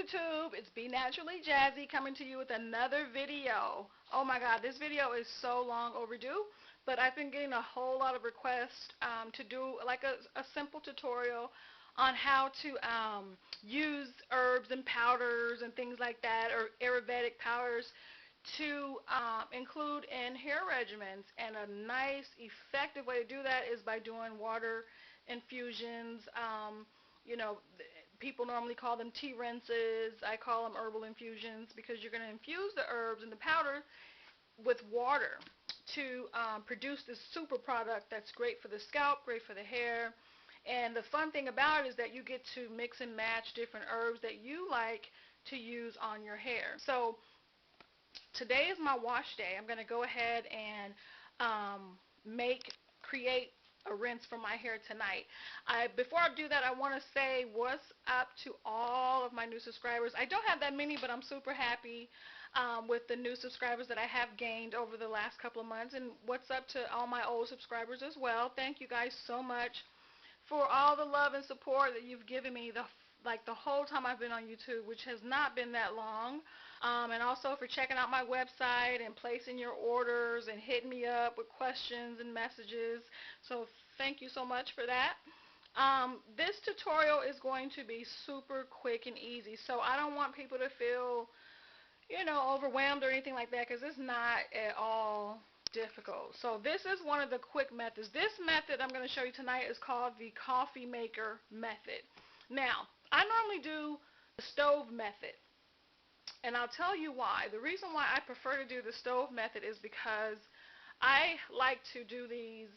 YouTube, it's Be Naturally Jazzy coming to you with another video. Oh my god, this video is so long overdue, but I've been getting a whole lot of requests to do like a simple tutorial on how to use herbs and powders and things like that, or Ayurvedic powders to include in hair regimens. And a nice effective way to do that is by doing water infusions. You know, people normally call them tea rinses. I call them herbal infusions because you're going to infuse the herbs and the powder with water to produce this super product that's great for the scalp, great for the hair. And the fun thing about it is that you get to mix and match different herbs that you like to use on your hair. So today is my wash day. I'm going to go ahead and create a rinse for my hair tonight. Before I do that, I want to say what's up to all of my new subscribers. I don't have that many, but I'm super happy with the new subscribers that I have gained over the last couple of months. And what's up to all my old subscribers as well. Thank you guys so much for all the love and support that you've given me the whole time I've been on YouTube, which has not been that long. And also for checking out my website and placing your orders and hitting me up with questions and messages. So thank you so much for that. This tutorial is going to be super quick and easy, so I don't want people to feel, overwhelmed or anything like that, because it's not at all difficult. So this is one of the quick methods. This method I'm going to show you tonight is called the coffee maker method. Now, I normally do the stove method, and I'll tell you why. The reason why I prefer to do the stove method is because I like to do these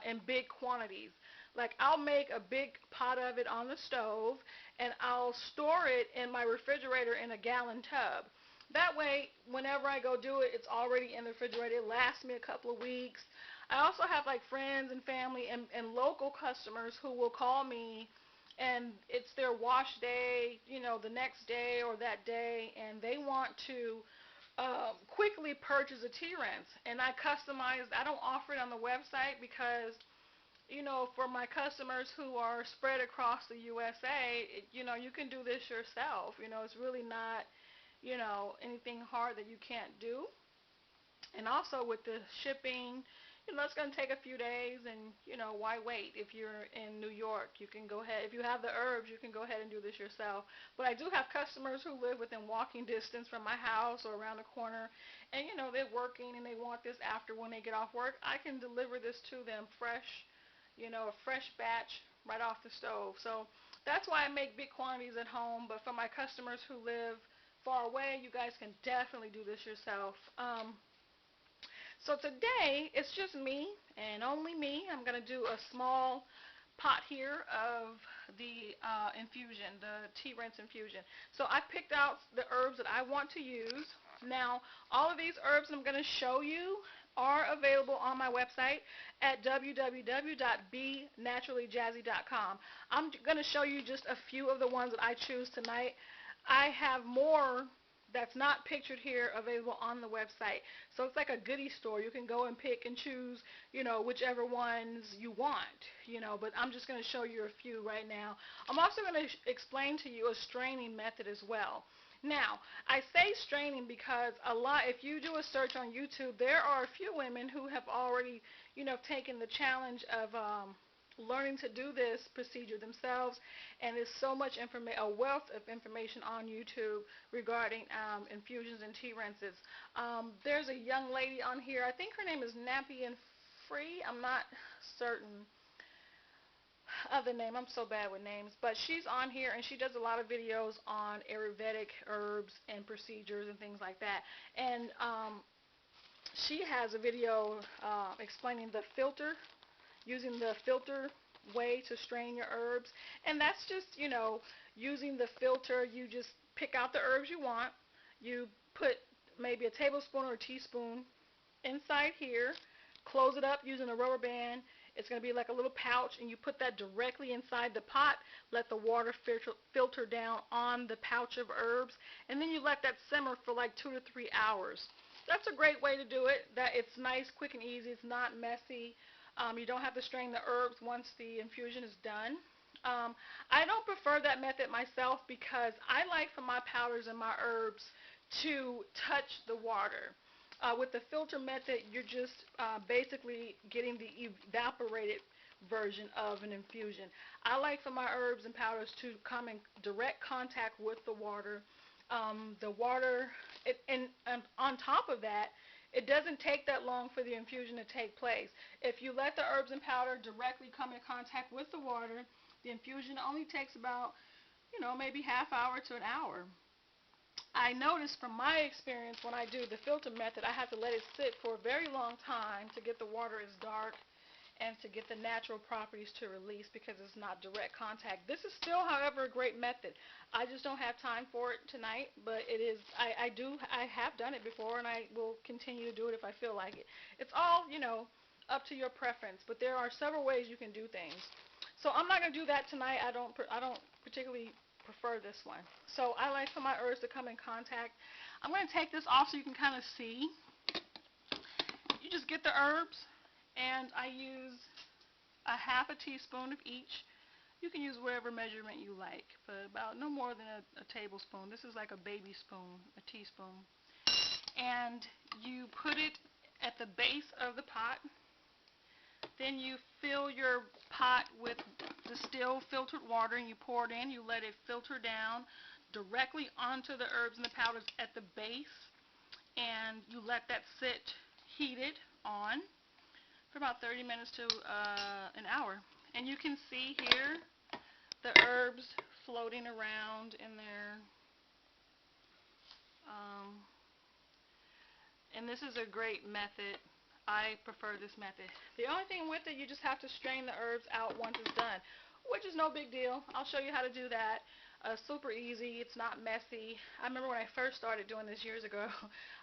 in big quantities. Like, I'll make a big pot of it on the stove, and I'll store it in my refrigerator in a gallon tub. That way, whenever I go do it, it's already in the refrigerator. It lasts me a couple of weeks. I also have like friends and family and local customers who will call me, and it's their wash day, the next day or that day, and they want to quickly purchase a tea rinse. And I don't offer it on the website because, for my customers who are spread across the USA, you can do this yourself. It's really not, anything hard that you can't do. And also with the shipping, it's going to take a few days, and, why wait? If you're in New York, you can go ahead. If you have the herbs, you can go ahead and do this yourself. But I do have customers who live within walking distance from my house or around the corner, and, they're working and they want this after when they get off work. I can deliver this to them fresh, a fresh batch right off the stove. So that's why I make big quantities at home. But for my customers who live far away, you guys can definitely do this yourself. So today, it's just me and only me. I'm going to do a small pot here of the infusion, the tea rinse infusion. So I picked out the herbs that I want to use. Now, all of these herbs I'm going to show you are available on my website at www.benaturallyjazzy.com. I'm going to show you just a few of the ones that I choose tonight. I have more that's not pictured here available on the website. So it's like a goodie store. You can go and pick and choose, whichever ones you want, but I'm just going to show you a few right now. I'm also going to explain to you a straining method as well. Now, I say straining because if you do a search on YouTube, there are a few women who have already, taken the challenge of learning to do this procedure themselves, and there's so much a wealth of information on YouTube regarding infusions and tea rinses. There's a young lady on here, I think her name is Nappy and Free, I'm not certain of the name, I'm so bad with names, but she's on here and she does a lot of videos on Ayurvedic herbs and procedures and things like that. And she has a video explaining the filter, using the filter way to strain your herbs. And that's just, using the filter. You just pick out the herbs you want. You put maybe a tablespoon or a teaspoon inside here, close it up using a rubber band. It's going to be like a little pouch, and you put that directly inside the pot, let the water filter down on the pouch of herbs, and then you let that simmer for like 2 to 3 hours. That's a great way to do it. It's nice, quick, and easy. It's not messy. You don't have to strain the herbs once the infusion is done. Um, I don't prefer that method myself because I like for my powders and my herbs to touch the water. With the filter method, you're just basically getting the evaporated version of an infusion. I like for my herbs and powders to come in direct contact with the water. The water, and on top of that, it doesn't take that long for the infusion to take place. If you let the herbs and powder directly come in contact with the water, the infusion only takes about, maybe half hour to an hour. I noticed from my experience when I do the filter method, I have to let it sit for a very long time to get the water as dark and to get the natural properties to release because it's not direct contact. This is still, however, a great method. I just don't have time for it tonight, but it is, I have done it before, and I will continue to do it if I feel like it. It's all, up to your preference, but there are several ways you can do things. So I'm not going to do that tonight. I don't particularly prefer this one. So I like for my herbs to come in contact. I'm going to take this off so you can kind of see. You just get the herbs, and I use a half a teaspoon of each. You can use whatever measurement you like, but about no more than a tablespoon. This is like a baby spoon, a teaspoon. And you put it at the base of the pot. Then you fill your pot with distilled filtered water, and you pour it in. You let it filter down directly onto the herbs and the powders at the base, and you let that sit heated on for about 30 minutes to an hour. And you can see here the herbs floating around in there. Um, and this is a great method. I prefer this method. The only thing with it, you just have to strain the herbs out once it's done, which is no big deal. I'll show you how to do that. Super easy. It's not messy. I remember when I first started doing this years ago,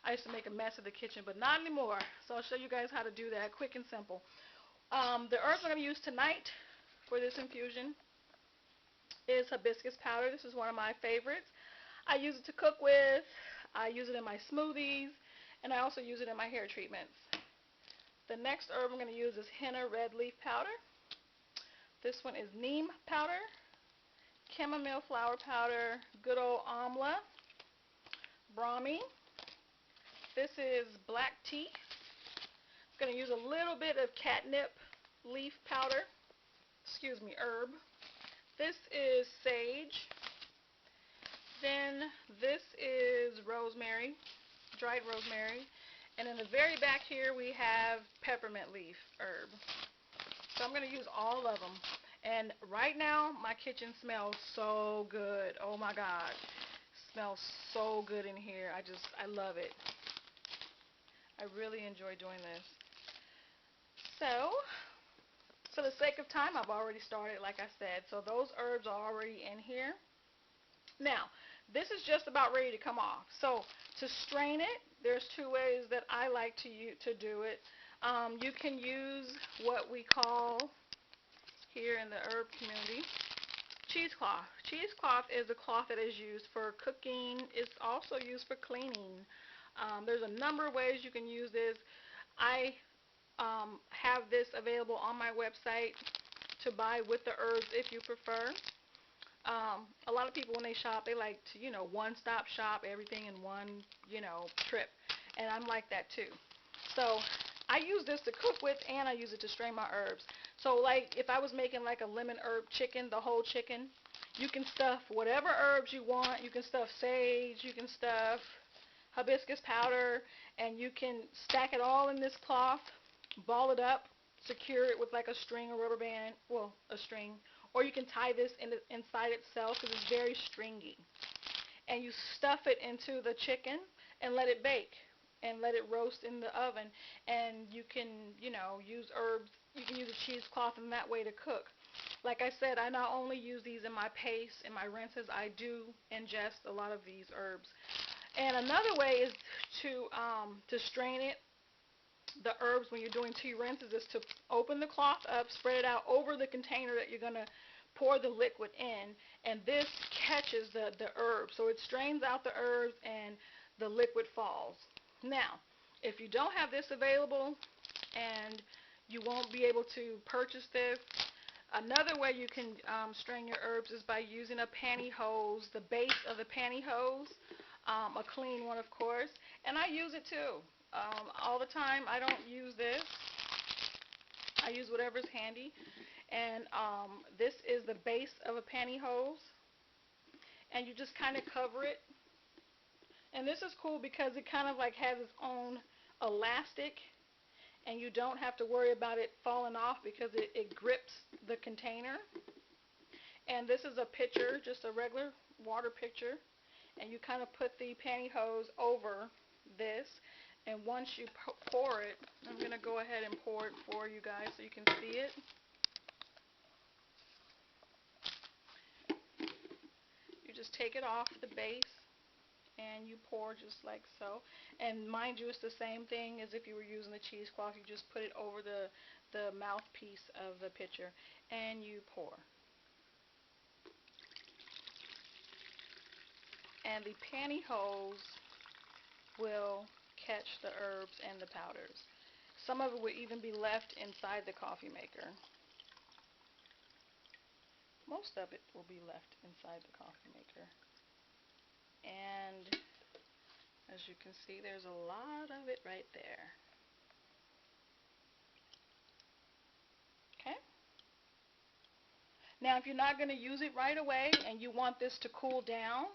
I used to make a mess of the kitchen, but not anymore. So I'll show you guys how to do that, quick and simple. The herbs I'm going to use tonight for this infusion is hibiscus powder. This is one of my favorites. I use it to cook with. I use it in my smoothies, and I also use it in my hair treatments. The next herb I'm going to use is henna red leaf powder. This one is neem powder, chamomile flower powder, good old amla, brahmi. This is black tea. I'm going to use a little bit of catnip leaf powder, herb. This is sage. Then this is rosemary, dried rosemary. And in the very back here we have peppermint leaf herb. So I'm going to use all of them. And right now my kitchen smells so good. Oh my God. It smells so good in here. I love it. I really enjoy doing this. So, for the sake of time, I've already started, like I said. So those herbs are already in here. Now, this is just about ready to come off. So to strain it, there's two ways that I like to do it. You can use what we call here in the herb community cheesecloth. Cheesecloth is a cloth that is used for cooking. It's also used for cleaning. There's a number of ways you can use this. I have this available on my website to buy with the herbs if you prefer. A lot of people when they shop, they like to, one-stop shop, everything in one, trip. And I'm like that too. So I use this to cook with, and I use it to strain my herbs. So like if I was making like a lemon herb chicken, the whole chicken, you can stuff whatever herbs you want. You can stuff sage, you can stuff hibiscus powder, and you can stack it all in this cloth, ball it up, secure it with like a string or rubber band, well, a string, or you can tie this inside itself because it's very stringy. And you stuff it into the chicken and let it bake and let it roast in the oven. And you can, use herbs. You can use a cheesecloth in that way to cook. Like I said, I not only use these in my paste and my rinses, I do ingest a lot of these herbs. And another way is to strain it, the herbs, when you're doing tea rinses, is to open the cloth up, spread it out over the container that you're going to pour the liquid in, and this catches the herbs. So it strains out the herbs and the liquid falls. Now, if you don't have this available and you won't be able to purchase this, Another way you can strain your herbs is by using a pantyhose, the base of the pantyhose, a clean one, of course. And I use it too. All the time. I don't use this. I use whatever's handy. And this is the base of a pantyhose. And you just kind of cover it. And this is cool because it kind of like has its own elastic, and you don't have to worry about it falling off because it grips the container. And this is a pitcher, just a regular water pitcher, and you kind of put the pantyhose over this, and once you pour it, I'm going to go ahead and pour it for you guys so you can see it. You just take it off the base and you pour just like so. And mind you, it's the same thing as if you were using the cheesecloth. You just put it over the mouthpiece of the pitcher and you pour. And the pantyhose will catch the herbs and the powders. Some of it will even be left inside the coffee maker. Most of it will be left inside the coffee maker. And as you can see, there's a lot of it right there. Okay? Now, if you're not going to use it right away and you want this to cool down,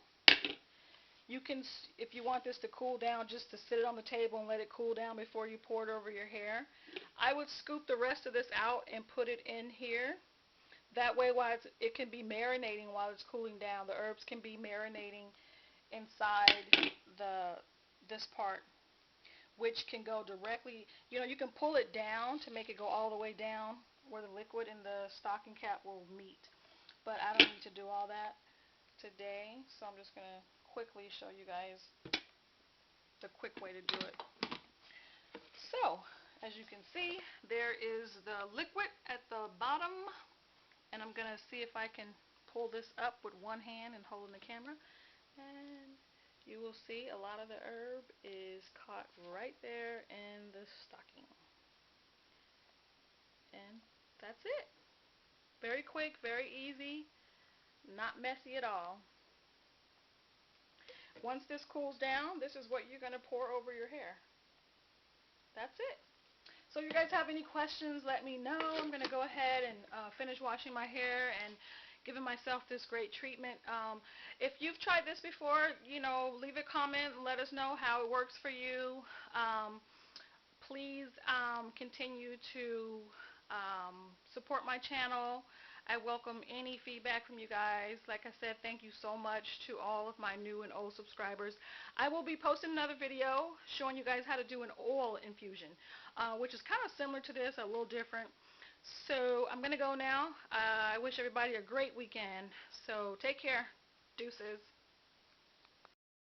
you can, if you want this to cool down, just to sit it on the table and let it cool down before you pour it over your hair, I would scoop the rest of this out and put it in here. That way, while it can be marinating while it's cooling down. The herbs can be marinating inside this part, which can go directly, you can pull it down to make it go all the way down where the liquid and the stocking cap will meet. But I don't need to do all that today, so I'm just going to quickly show you guys the quick way to do it. So, as you can see, there is the liquid at the bottom, and I'm going to see if I can pull this up with one hand and holding the camera, and you will see a lot of the herb is caught right there in the stocking. And that's it. Very quick, very easy, not messy at all. Once this cools down, this is what you're going to pour over your hair. That's it. So if you guys have any questions, let me know. I'm going to go ahead and finish washing my hair and giving myself this great treatment. If you've tried this before, leave a comment and let us know how it works for you. Please continue to support my channel. I welcome any feedback from you guys. Like I said, thank you so much to all of my new and old subscribers. I will be posting another video showing you guys how to do an oil infusion, which is kind of similar to this, a little different. So I'm going to go now. I wish everybody a great weekend. So take care. Deuces.